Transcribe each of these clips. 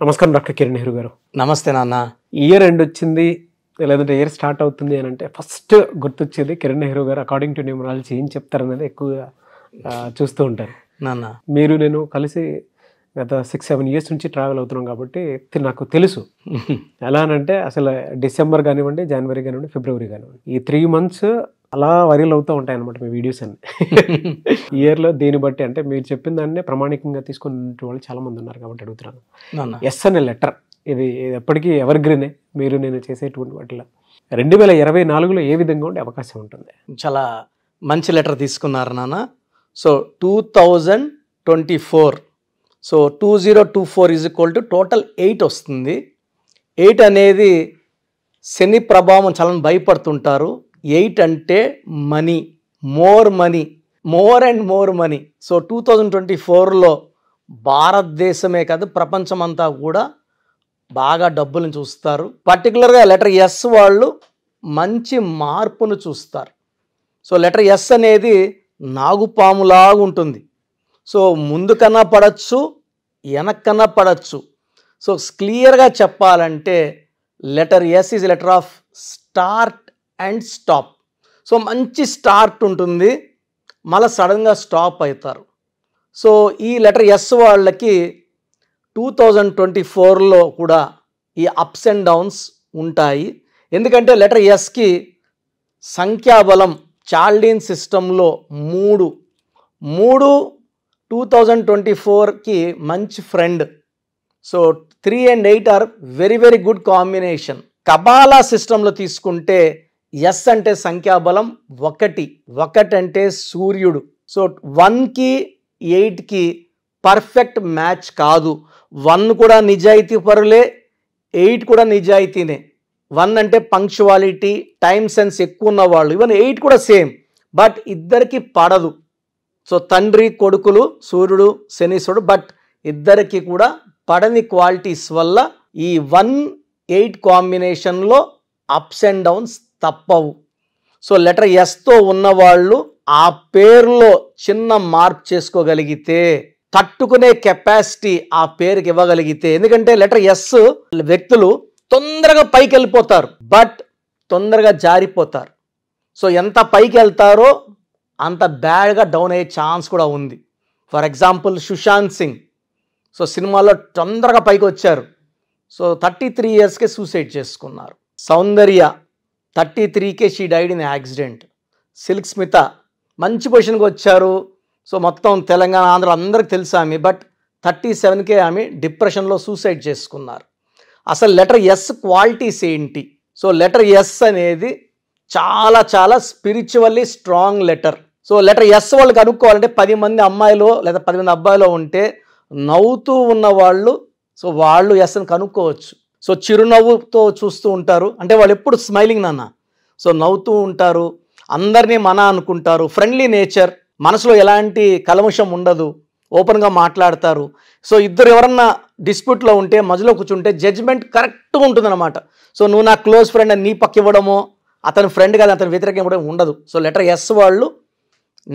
నమస్కారం డాక్టర్ కిరణ్ నెహ్రూ గారు. నమస్తే నాన్న. ఇయర్ ఎండ్ వచ్చింది, లేదంటే ఇయర్ స్టార్ట్ అవుతుంది అని అంటే ఫస్ట్ గుర్తొచ్చేది కిరణ్ నెహ్రూ గారు అకార్డింగ్ టు న్యూమరాలజీ ఏం చెప్తారనేది ఎక్కువగా చూస్తూ ఉంటారు. నాన్న మీరు నేను కలిసి గత 6-7 years నుంచి ట్రావెల్ అవుతున్నాం కాబట్టి నాకు తెలుసు. ఎలా అనంటే అసలు డిసెంబర్ కానివ్వండి, జనవరి కానివ్వండి, ఫిబ్రవరి కానివ్వండి, ఈ 3 months అలా వైరల్ అవుతూ ఉంటాయి అనమాట మీ వీడియోస్ అన్ని. ఇయర్లో దీన్ని బట్టి అంటే మీరు చెప్పిన దాన్నే ప్రామాణికంగా తీసుకునే వాళ్ళు చాలా మంది ఉన్నారు కాబట్టి అడుగుతున్నాను. ఎస్ అనే లెటర్ ఇది ఎప్పటికీ ఎవర్ గ్రీనే. మీరు నేను చేసేటువంటి వాటిలో 2024లో ఏ విధంగా ఉండే అవకాశం ఉంటుంది? చాలా మంచి లెటర్ తీసుకున్నారు నాన్న. So 2024, so 2024 is equal to total 8 వస్తుంది. 8 అనేది శని ప్రభావం చాలా భయపడుతుంటారు. 8 అంటే money, more and more money. So 2024లో భారతదేశమే కాదు ప్రపంచమంతా కూడా బాగా డబ్బులను చూస్తారు. పర్టికులర్గా లెటర్ ఎస్ వాళ్ళు మంచి మార్పును చూస్తారు. సో లెటర్ ఎస్ అనేది నాగుపాములాగా ఉంటుంది. సో ముందుకన్నా పడచ్చు, వెనక్కన్నా పడచ్చు. సో క్లియర్గా చెప్పాలంటే letter S is letter of start and stop. So మంచి స్టార్ట్ ఉంటుంది, మళ్ళీ సడన్గా స్టాప్ అవుతారు. సో ఈ లెటర్ ఎస్ వాళ్ళకి 2024లో కూడా ఈ అప్స్ అండ్ డౌన్స్ ఉంటాయి. ఎందుకంటే లెటర్ ఎస్కి సంఖ్యాబలం చాల్డీన్ సిస్టంలో 3 2024కి మంచి friend. So 3 and 8 are very very good combination. Kabbalah సిస్టంలో తీసుకుంటే ఎస్ అంటే సంఖ్యాబలం 1 అంటే సూర్యుడు. సో 1కి 8కి పర్ఫెక్ట్ మ్యాచ్ కాదు. 1 కూడా నిజాయితీ పరులే, 8 కూడా నిజాయితీనే. 1 అంటే పంక్చువాలిటీ, టైం సెన్స్ ఎక్కువ ఉన్నవాళ్ళు. ఈవెన్ 8 కూడా సేమ్, బట్ ఇద్దరికి పడదు. సో తండ్రి కొడుకులు సూర్యుడు శనీశ్వరుడు, బట్ ఇద్దరికి కూడా పడని క్వాలిటీస్ వల్ల ఈ 1-8 కాంబినేషన్లో అప్స్ అండ్ డౌన్స్ తప్పవు. సో లెటర్ ఎస్తో ఉన్నవాళ్ళు ఆ పేరులో చిన్న మార్పు చేసుకోగలిగితే, తట్టుకునే కెపాసిటీ ఆ పేరుకి ఇవ్వగలిగితే, ఎందుకంటే లెటర్ ఎస్ వ్యక్తులు తొందరగా పైకి వెళ్ళిపోతారు, బట్ తొందరగా జారిపోతారు. సో ఎంత పైకి వెళ్తారో అంత బ్యాడ్గా డౌన్ అయ్యే ఛాన్స్ కూడా ఉంది. For example Sushant Singh. So సినిమాలో తొందరగా పైకి వచ్చారు. సో 33 yearsకే సూసైడ్ చేసుకున్నారు. సౌందర్య 33కే she died in accident. Silk Smitha మంచి పొజిషన్కి వచ్చారు. సో మొత్తం తెలంగాణ, ఆంధ్ర అందరికి తెలుసు ఆమె, బట్ 37కే ఆమె డిప్రెషన్లో సూసైడ్ చేసుకున్నారు. అసలు లెటర్ ఎస్ క్వాలిటీస్ ఏంటి? సో లెటర్ ఎస్ అనేది చాలా చాలా spiritually strong letter. So letter S వాళ్ళకి అనుకోవాలంటే 10 మంది అమ్మాయిలు లేదా 10 మంది అబ్బాయిలు ఉంటే నవ్వుతూ ఉన్నవాళ్ళు, సో వాళ్ళు ఎస్ని కనుక్కోవచ్చు. సో చిరునవ్వుతో చూస్తూ ఉంటారు, అంటే వాళ్ళు ఎప్పుడు స్మైలింగ్ నాన్న. సో నవ్వుతూ ఉంటారు, అందరినీ మన అనుకుంటారు, ఫ్రెండ్లీ నేచర్, మనసులో ఎలాంటి కల్మషం ఉండదు, ఓపెన్గా మాట్లాడతారు. సో ఇద్దరు ఎవరన్నా డిస్ప్యూట్లో ఉంటే మధ్యలో కూర్చుంటే జడ్జిమెంట్ కరెక్ట్గా ఉంటుందన్నమాట. సో నువ్వు నా క్లోజ్ ఫ్రెండ్ అని నీ పక్క ఇవ్వడమో, అతని ఫ్రెండ్ కాదు అతని వ్యతిరేకం ఇవ్వడం ఉండదు. సో లెటర్ ఎస్ వాళ్ళు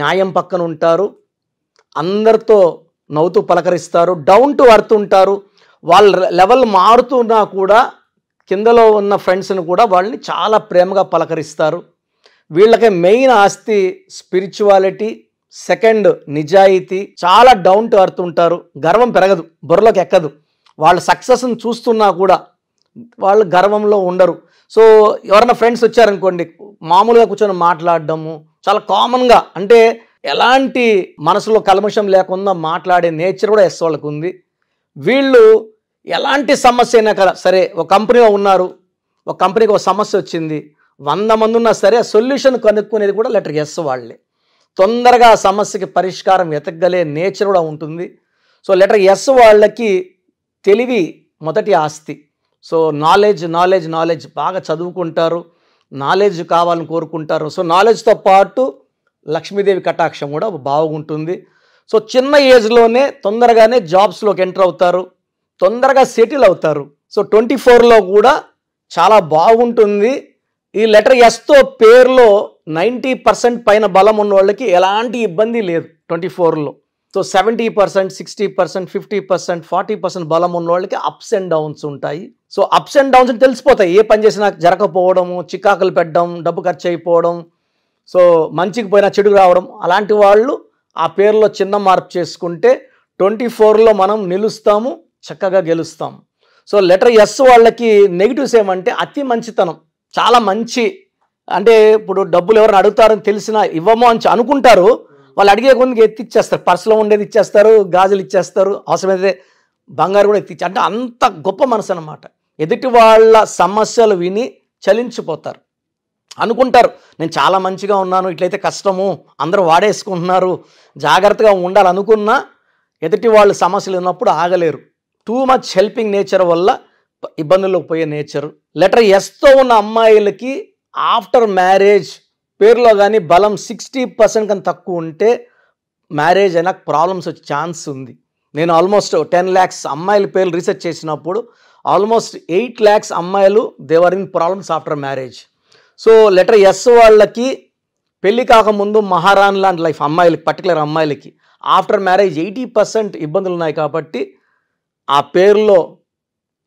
న్యాయం పక్కన ఉంటారు, అందరితో నవ్వుతూ పలకరిస్తారు, డౌన్ టు అర్త్ ఉంటారు. వాళ్ళ లెవెల్ మారుతున్నా కూడా కిందలో ఉన్న ఫ్రెండ్స్ని కూడా వాళ్ళని చాలా ప్రేమగా పలకరిస్తారు. వీళ్ళకి మెయిన్ ఆస్తి స్పిరిచువాలిటీ, సెకండ్ నిజాయితీ, చాలా డౌన్ టు అర్త్ ఉంటారు. గర్వం పెరగదు, బుర్రలోకి ఎక్కదు. వాళ్ళ సక్సెస్ని చూస్తున్నా కూడా వాళ్ళు గర్వంలో ఉండరు. సో ఎవరైనా ఫ్రెండ్స్ వచ్చారనుకోండి, మామూలుగా కూర్చొని మాట్లాడడము చాలా కామన్గా, అంటే ఎలాంటి మనసులో కల్మషం లేకుండా మాట్లాడే నేచర్ కూడా ఎస్ వాళ్ళకు ఉంది. వీళ్ళు ఎలాంటి సమస్య అయినా కదా సరే, ఒక కంపెనీలో ఉన్నారు, ఒక కంపెనీకి ఒక సమస్య వచ్చింది, 100 మంది ఉన్నా సరే సొల్యూషన్ కనుక్కునేది కూడా లెటర్ ఎస్ వాళ్ళే. తొందరగా ఆ సమస్యకి పరిష్కారం వెతకగలే నేచర్ కూడా ఉంటుంది. సో లెటర్ ఎస్ వాళ్ళకి తెలివి మొదటి ఆస్తి. సో నాలెడ్జ్ బాగా చదువుకుంటారు, నాలెడ్జ్ కావాలని కోరుకుంటారు. సో నాలెడ్జ్తో పాటు లక్ష్మీదేవి కటాక్షం కూడా బాగుంటుంది. సో చిన్న ఏజ్లోనే తొందరగానే జాబ్స్లోకి ఎంటర్ అవుతారు, తొందరగా సెటిల్ అవుతారు. సో 24లో కూడా చాలా బాగుంటుంది. ఈ లెటర్ ఎస్తో పేరులో 90% పైన బలం ఉన్న వాళ్ళకి ఎలాంటి ఇబ్బంది లేదు 24లో. సో 70%, 60%, 50%, 40% బలం ఉన్న వాళ్ళకి అప్స్ అండ్ డౌన్స్ ఉంటాయి. సో అప్స్ అండ్ డౌన్స్ తెలిసిపోతాయి. ఏ పని చేసినా జరగకపోవడము, చికాకులు పెట్టడం, డబ్బు ఖర్చు అయిపోవడం, సో మంచికి పోయినా చెడుకు రావడం, అలాంటి వాళ్ళు ఆ పేరులో చిన్న మార్పు చేసుకుంటే 24లో మనం నిలుస్తాము, చక్కగా గెలుస్తాము. సో లెటర్ ఎస్ వాళ్ళకి నెగిటివ్స్ ఏమంటే అతి మంచితనం, చాలా మంచి, అంటే ఇప్పుడు డబ్బులు ఎవరైనా అడుగుతారని తెలిసినా ఇవ్వమో అని అనుకుంటారు, వాళ్ళు అడిగే కొద్దిగా ఎత్తిచ్చేస్తారు, పర్సులో ఉండేది ఇచ్చేస్తారు, గాజులు ఇచ్చేస్తారు, అవసరమైతే బంగారు కూడా ఎత్తిచ్చి, అంటే అంత గొప్ప మనసు అన్నమాట. ఎదుటి వాళ్ళ సమస్యలు విని చలించిపోతారు, అనుకుంటారు నేను చాలా మంచిగా ఉన్నాను, ఇట్లయితే కష్టము, అందరూ వాడేసుకుంటున్నారు, జాగ్రత్తగా ఉండాలనుకున్నా ఎదుటి వాళ్ళ సమస్యలు ఉన్నప్పుడు ఆగలేరు. టూ మచ్ హెల్పింగ్ నేచర్ వల్ల ఇబ్బందుల్లోకి పోయే నేచరు. లెటర్ ఎస్తో ఉన్న అమ్మాయిలకి ఆఫ్టర్ మ్యారేజ్ పేరులో కానీ బలం 60% కన్నా తక్కువ ఉంటే మ్యారేజ్ అయినా ప్రాబ్లమ్స్ వచ్చే ఛాన్స్ ఉంది. నేను ఆల్మోస్ట్ 10 lakhs అమ్మాయిల పేర్లు రీసెర్చ్ చేసినప్పుడు ఆల్మోస్ట్ 8 lakhs అమ్మాయిలు they're in problems after marriage. So letter S వాళ్ళకి పెళ్ళి కాకముందు మహారాణి లాంటి లైఫ్, అమ్మాయిలకి పర్టికులర్ అమ్మాయిలకి ఆఫ్టర్ మ్యారేజ్ 80% ఇబ్బందులు ఉన్నాయి. కాబట్టి ఆ పేరులో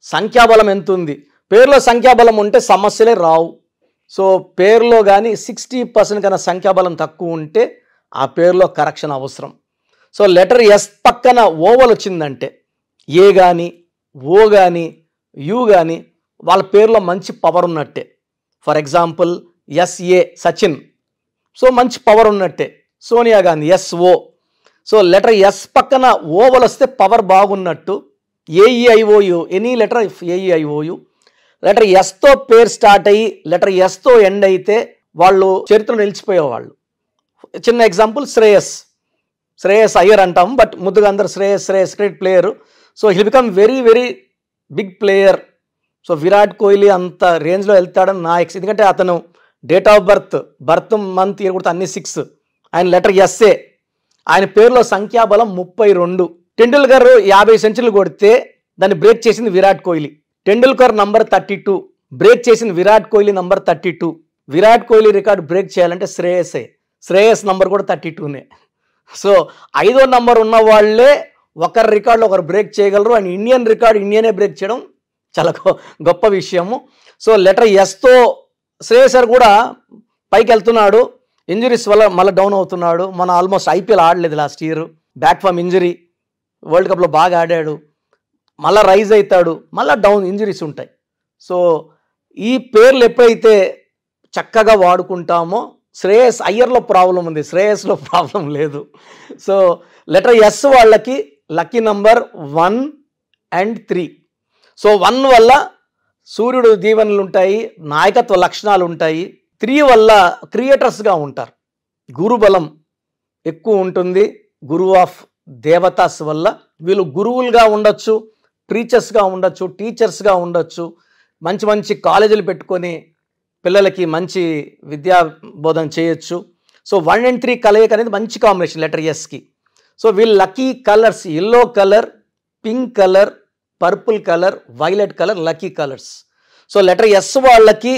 సంఖ్యాబలం ఎంత ఉంది, పేరులో సంఖ్యాబలం ఉంటే సమస్యలే రావు. సో పేరులో కానీ 60% కన్నా సంఖ్యాబలం తక్కువ ఉంటే ఆ పేరులో కరెక్షన్ అవసరం. సో లెటర్ ఎస్ పక్కన ఓవల్ వచ్చిందంటే ఏ కానీ ఓ కానీ యు కానీ వాళ్ళ పేరులో మంచి పవర్ ఉన్నట్టే. For example S A Sachin, so మంచి పవర్ ఉన్నట్టే. Sonia Gandhi S O, so letter S పక్కన ఓవల్ వస్తే పవర్ బాగున్నట్టు. A E I O U, any letter A E I O U, letter ఎస్తో పేరు స్టార్ట్ అయ్యి లెటర్ ఎస్తో ఎండ్ అయితే వాళ్ళు చరిత్రలో నిలిచిపోయేవాళ్ళు. చిన్న ఎగ్జాంపుల్ శ్రేయస్ అయ్యర్ అంటాం, బట్ ముద్దుగా అందరు Shreyas cricket player. So he become very very big player. So Virat Kohli అంత రేంజ్లో వెళ్తాడని నా ఎందుకంటే అతను date of birth month year కూడా అన్ని 6, ఆయన లెటర్ ఎస్ఏ, ఆయన పేరులో సంఖ్యాబలం 32. టెండూల్కర్ 50 సెంచరీలు కొడితే దాన్ని బ్రేక్ చేసింది విరాట్ కోహ్లీ. టెండూల్కర్ నంబర్ 32, బ్రేక్ చేసింది Virat Kohli number 32. Virat Kohli record break చేయాలంటే శ్రేయస్ నంబర్ కూడా 32నే. సో 5వ నంబర్ ఉన్న వాళ్ళే ఒకరి రికార్డులో ఒకరు బ్రేక్ చేయగలరు. అండ్ ఇండియన్ రికార్డు ఇండియనే బ్రేక్ చేయడం చాలా గొప్ప విషయము. సో లెటర్ ఎస్తో శ్రేయస్ కూడా పైకి వెళ్తున్నాడు, ఇంజరీస్ వల్ల మళ్ళీ డౌన్ అవుతున్నాడు. మన ఆల్మోస్ట్ ఐపీఎల్ ఆడలేదు last year, back from injury, world కప్లో బాగా ఆడాడు, మళ్ళీ రైజ్ అవుతాడు, మళ్ళీ డౌన్, ఇంజరీస్ ఉంటాయి. సో ఈ పేర్లు ఎప్పుడైతే చక్కగా వాడుకుంటామో, శ్రేయస్ అయ్యర్లో ప్రాబ్లం ఉంది, శ్రేయస్లో ప్రాబ్లం లేదు. సో లెటర్ ఎస్ వాళ్ళకి లక్కీ నంబర్ 1 and 3. సో 1 వల్ల సూర్యుడు దీవెనలు ఉంటాయి, నాయకత్వ లక్షణాలు ఉంటాయి. 3 వల్ల క్రియేటర్స్గా ఉంటారు, గురుబలం ఎక్కువ ఉంటుంది. గురువు ఆఫ్ దేవతాస్ వల్ల వీళ్ళు గురువులుగా ఉండొచ్చు, ప్రీచర్స్గా ఉండొచ్చు, టీచర్స్గా ఉండొచ్చు, మంచి మంచి కాలేజీలు పెట్టుకొని పిల్లలకి మంచి విద్యా బోధన చేయొచ్చు. సో 1 and 3 కలయిక అనేది మంచి కాంబినేషన్ లెటర్ ఎస్కి. సో వీళ్ళు lucky colours yellow colour, pink colour, purple colour, violet colour lucky colours. So letter S వాళ్ళకి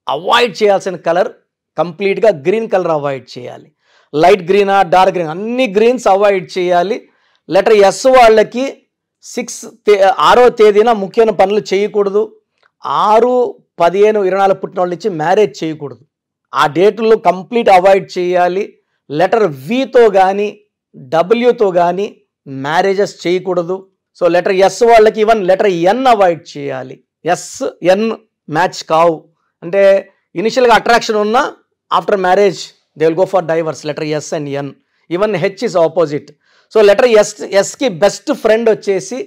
అవాయిడ్ చేయాల్సిన కలర్ కంప్లీట్గా గ్రీన్ కలర్ అవాయిడ్ చేయాలి. లైట్ గ్రీనా, డార్క్ గ్రీన్, అన్ని గ్రీన్స్ అవాయిడ్ చేయాలి. లెటర్ ఎస్ వాళ్ళకి 6వ తేదీన ముఖ్యమైన పనులు చేయకూడదు. 6, 15, 24 పుట్టిన వాళ్ళ నుంచి మ్యారేజ్ చేయకూడదు, ఆ డేట్లు కంప్లీట్ అవాయిడ్ చేయాలి. లెటర్ వితో కానీ డబ్ల్యూతో కానీ మ్యారేజెస్ చేయకూడదు. సో లెటర్ ఎస్ వాళ్ళకి ఈవెన్ లెటర్ ఎన్ అవాయిడ్ చేయాలి. ఎన్ మ్యాచ్ కావు, అంటే ఇనిషియల్గా అట్రాక్షన్ ఉన్నా after marriage they will go for divorce. Letter S and N, even H is opposite. So letter ఎస్కి బెస్ట్ ఫ్రెండ్ వచ్చేసి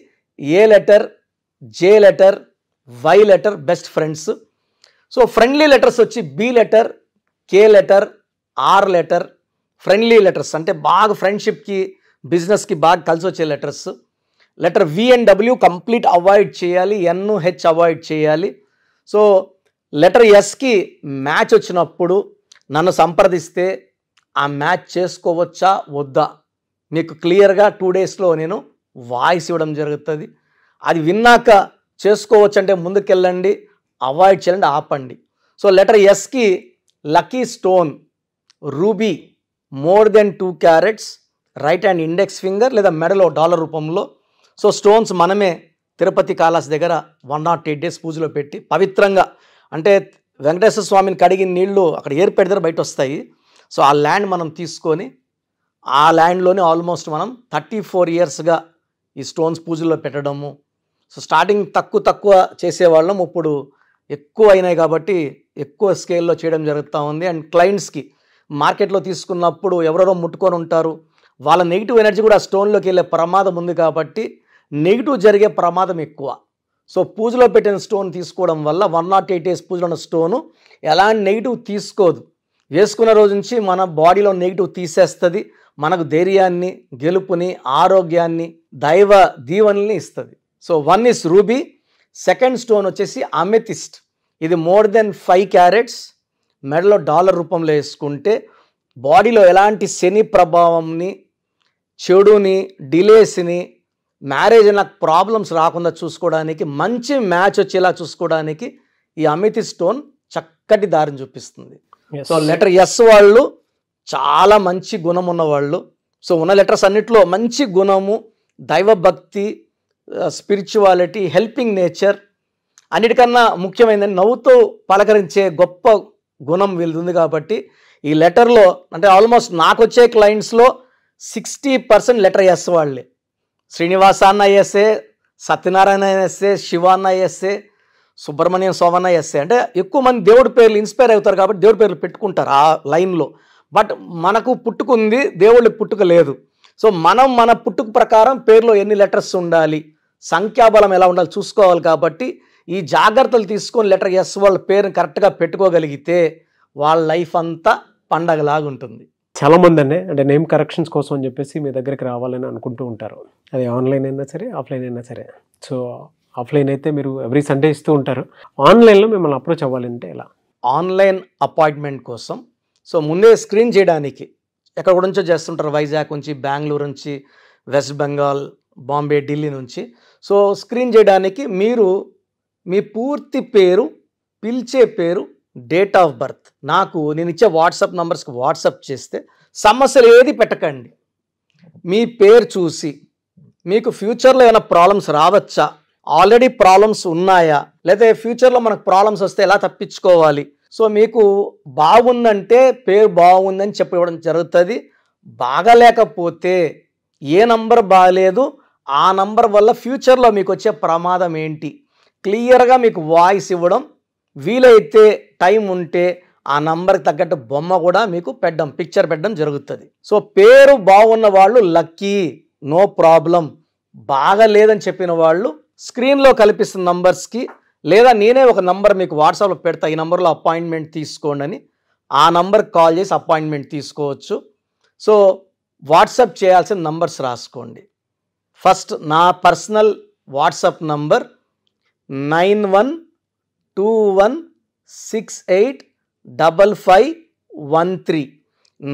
A letter, J letter, Y letter best friends. So friendly letters వచ్చి B letter, K letter, R letter. Friendly letters అంటే బాగా ఫ్రెండ్షిప్కి, బిజినెస్కి బాగా కలిసి వచ్చే letters. Letter V and W complete avoid చేయాలి, ఎన్, హెచ్ అవాయిడ్ చేయాలి. సో లెటర్ ఎస్కి మ్యాచ్ వచ్చినప్పుడు నన్ను సంప్రదిస్తే ఆ మ్యాచ్ చేసుకోవచ్చా వద్దా మీకు క్లియర్గా 2 daysలో నేను వాయిస్ ఇవ్వడం జరుగుతుంది. అది విన్నాక చేసుకోవచ్చు అంటే ముందుకెళ్ళండి, అవాయిడ్ చేయండి, ఆపండి. సో లెటర్ ఎస్కి lucky stone ruby, more than 2 carats, right hand index finger లేదా మెడలో డాలర్ రూపంలో. సో స్టోన్స్ మనమే తిరుపతి కాళహస్తి దగ్గర 108 days పూజలో పెట్టి పవిత్రంగా, అంటే వెంకటేశ్వర స్వామిని కడిగిన నీళ్లు అక్కడ ఏరు పెడితే బయట వస్తాయి. సో ఆ ల్యాండ్ మనం తీసుకొని ఆ ల్యాండ్లోనే ఆల్మోస్ట్ మనం 34 yearsగా ఈ స్టోన్స్ పూజల్లో పెట్టడము. సో స్టార్టింగ్ తక్కువ చేసేవాళ్ళం, ఇప్పుడు ఎక్కువ అయినాయి కాబట్టి ఎక్కువ స్కేల్లో చేయడం జరుగుతూ ఉంది. అండ్ క్లయింట్స్కి మార్కెట్లో తీసుకున్నప్పుడు ఎవరెవరో ముట్టుకొని ఉంటారు, వాళ్ళ నెగిటివ్ ఎనర్జీ కూడా స్టోన్లోకి వెళ్ళే ప్రమాదం ఉంది కాబట్టి నెగిటివ్ జరిగే ప్రమాదం ఎక్కువ. సో పూజలో పెట్టిన స్టోన్ తీసుకోవడం వల్ల 108 days పూజలో ఉన్న స్టోను ఎలాంటి నెగిటివ్ తీసుకోదు. వేసుకున్న రోజు నుంచి మన బాడీలో నెగిటివ్ తీసేస్తుంది, మనకు ధైర్యాన్ని, గెలుపుని, ఆరోగ్యాన్ని, దైవ దీవెనల్ని ఇస్తుంది. So 1 is ruby. Second stone వచ్చేసి అమెథిస్ట్. ఇది more than 5 carats మెడలో డాలర్ రూపంలో వేసుకుంటే బాడీలో ఎలాంటి శని ప్రభావంని, చెడుని, డిలేస్ని, మ్యారేజ్ నాకు ప్రాబ్లమ్స్ రాకుండా చూసుకోవడానికి, మంచి మ్యాచ్ వచ్చేలా చూసుకోవడానికి ఈ అమెథిస్ట్ స్టోన్ చక్కటి దారిని చూపిస్తుంది. సో లెటర్ ఎస్ వాళ్ళు చాలా మంచి గుణం ఉన్నవాళ్ళు. సో ఉన్న లెటర్స్ అన్నిట్లో మంచి గుణము, దైవభక్తి, స్పిరిచువాలిటీ, హెల్పింగ్ నేచర్, అన్నిటికన్నా ముఖ్యమైనది నవ్వుతూ పలకరించే గొప్ప గుణం వీళ్ళది కాబట్టి ఈ లెటర్లో, అంటే ఆల్మోస్ట్ నాకు వచ్చే క్లయింట్స్లో 60% లెటర్ ఎస్ వాళ్ళే. శ్రీనివాస అన్న ఎస్ఏ, సత్యనారాయణ ఎస్ఏ, శివ అన్న ఎస్ఏ, సుబ్రహ్మణ్యం సోమన్న ఎస్ఏ. అంటే ఎక్కువ మంది దేవుడి పేర్లు ఇన్స్పైర్ అవుతారు కాబట్టి దేవుడి పేర్లు పెట్టుకుంటారు ఆ లైన్లో. బట్ మనకు పుట్టుకుంది, దేవుళ్ళకి పుట్టుక లేదు. సో మనం మన పుట్టుక ప్రకారం పేరులో ఎన్ని లెటర్స్ ఉండాలి, సంఖ్యాబలం ఎలా ఉండాలి చూసుకోవాలి. కాబట్టి ఈ జాగ్రత్తలు తీసుకొని లెటర్ ఎస్ వాళ్ళ పేరుని కరెక్ట్గా పెట్టుకోగలిగితే వాళ్ళ లైఫ్ అంతా పండగలాగా ఉంటుంది. చాలామంది అంటే నేమ్ కరెక్షన్స్ కోసం అని చెప్పేసి మీ దగ్గరికి రావాలని అనుకుంటూ ఉంటారు. అది ఆన్లైన్ అయినా సరే, ఆఫ్లైన్ అయినా సరే. సో ఆఫ్లైన్ అయితే మీరు ఎవ్రీ సండే ఇస్తూ ఉంటారు, ఆన్లైన్లో మిమ్మల్ని అప్రోచ్ అవ్వాలంటే ఎలా? ఆన్లైన్ అపాయింట్మెంట్ కోసం సో ముందే స్క్రీన్ చేయడానికి ఎక్కడ నుంచో చేస్తుంటారు, వైజాగ్ నుంచి, బెంగళూరు నుంచి, వెస్ట్ బెంగాల్, బాంబే, ఢిల్లీ నుంచి. సో స్క్రీన్ చేయడానికి మీరు మీ పూర్తి పేరు, పిలిచే పేరు, డేట్ ఆఫ్ బర్త్ నాకు నేను ఇచ్చే వాట్సాప్ నంబర్స్కి వాట్సాప్ చేస్తే సమస్యలు ఏది పెట్టకండి. మీ పేరు చూసి మీకు ఫ్యూచర్లో ఏమైనా ప్రాబ్లమ్స్ రావచ్చా, ఆల్రెడీ ప్రాబ్లమ్స్ ఉన్నాయా, లేదా ఫ్యూచర్లో మనకు ప్రాబ్లమ్స్ వస్తే ఎలా తప్పించుకోవాలి. సో మీకు బాగుందంటే పేరు బాగుందని చెప్పడం జరుగుతుంది. బాగలేకపోతే ఏ నంబర్ బాగలేదు, ఆ నంబర్ వల్ల ఫ్యూచర్లో మీకు వచ్చే ప్రమాదం ఏంటి క్లియర్గా మీకు వాయిస్ ఇవ్వడం, వీలైతే టైం ఉంటే ఆ నంబర్కి తగ్గట్టు బొమ్మ కూడా మీకు పిక్చర్ పెట్టడం జరుగుతుంది. సో పేరు బాగున్న వాళ్ళు లక్కీ, నో ప్రాబ్లం. బాగలేదని చెప్పిన వాళ్ళు స్క్రీన్లో కల్పిస్తున్న నంబర్స్కి, లేదా నేనే ఒక నంబర్ మీకు వాట్సాప్లో పెడతా, ఈ నంబర్లో అపాయింట్మెంట్ తీసుకోండి అని, ఆ నంబర్కి కాల్ చేసి అపాయింట్మెంట్ తీసుకోవచ్చు. సో వాట్సాప్ చేయాల్సిన నంబర్స్ రాసుకోండి. ఫస్ట్ నా పర్సనల్ వాట్సాప్ నంబర్ 9121685513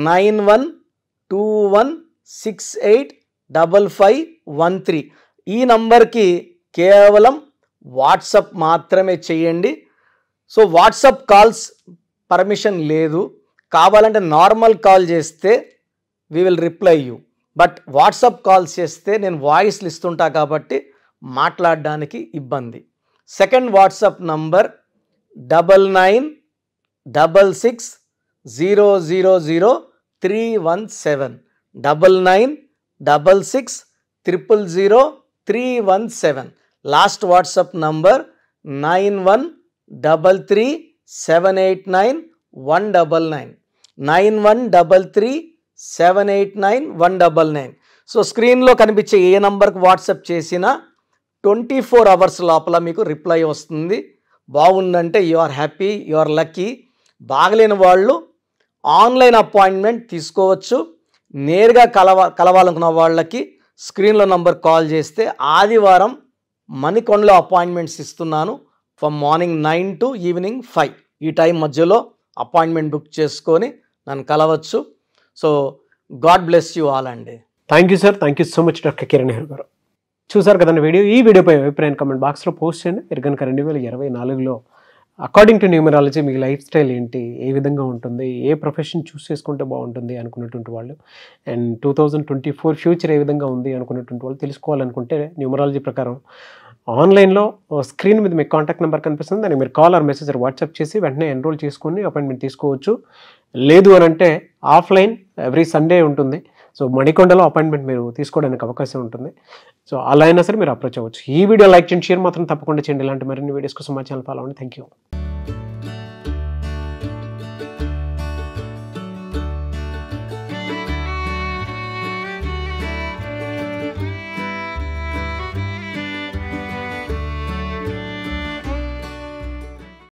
9121685513. ఈ నంబర్కి కేవలం వాట్సాప్ మాత్రమే చేయండి. సో వాట్సాప్ కాల్స్ పర్మిషన్ లేదు, కావాలంటే నార్మల్ కాల్ చేస్తే we will reply you. But WhatsApp calls చేస్తే నేను వాయిస్లు ఇస్తుంటా కాబట్టి మాట్లాడడానికి ఇబ్బంది. Second WhatsApp number 9966000317 9966000317. Last WhatsApp number 9133789199 9133789199. So స్క్రీన్లో కనిపించే ఏ నంబర్కి వాట్సాప్ చేసినా 24 hours లోపల మీకు రిప్లై వస్తుంది. బాగుందంటే you are happy, you are lucky. బాగలేని వాళ్ళు ఆన్లైన్ అపాయింట్మెంట్ తీసుకోవచ్చు. నేరుగా కలవాలనుకున్న వాళ్ళకి స్క్రీన్లో నంబర్ కాల్ చేస్తే ఆదివారం మణికొండలో అపాయింట్మెంట్స్ ఇస్తున్నాను ఫ్రమ్ మార్నింగ్ 9 to ఈవినింగ్ 5. ఈ టైం మధ్యలో అపాయింట్మెంట్ బుక్ చేసుకొని నన్ను కలవచ్చు. So God bless you all అండి. Thank you sir, thank you so much doctor Kiran Nehru గారు. చూసారు కదండి వీడియో. ఈ వీడియోపై అభిప్రాయం కామెంట్ బాక్స్లో పోస్ట్ చేయండి. మీరు కనుక 2024లో అకార్డింగ్ టు న్యూమరాలజీ మీ లైఫ్ స్టైల్ ఏంటి, ఏ విధంగా ఉంటుంది, ఏ ప్రొఫెషన్ చూస్ చేసుకుంటే బాగుంటుంది అనుకున్నటువంటి వాళ్ళు, అండ్ 2024 ఫ్యూచర్ ఏ విధంగా ఉంది అనుకున్నటువంటి వాళ్ళు తెలుసుకోవాలనుకుంటే న్యూమరాలజీ ప్రకారం ఆన్లైన్లో స్క్రీన్ మీద మీకు కాంటాక్ట్ నెంబర్ కనిపిస్తుంది, దానికి మీరు కాల్ ఆర్ మెసేజ్ వాట్సాప్ చేసి వెంటనే ఎన్రోల్ చేసుకుని అపాయింట్మెంట్ తీసుకోవచ్చు. లేదు అని అంటే ఆఫ్లైన్ ఎవ్రీ సండే ఉంటుంది. సో మణికొండలో అపాయింట్మెంట్ మీరు తీసుకోవడానికి అవకాశం ఉంటుంది. సో అలా అయినా సరే మీరు అప్రోచ్ అవ్వచ్చు. ఈ వీడియో లైక్ చేయండి, షేర్ మాత్రం తప్పకుండా చేయండి. ఇలాంటి మరిన్ని వీడియోస్ కోసం మా ఛానల్ ఫాలో అవ్వండి. Thank you.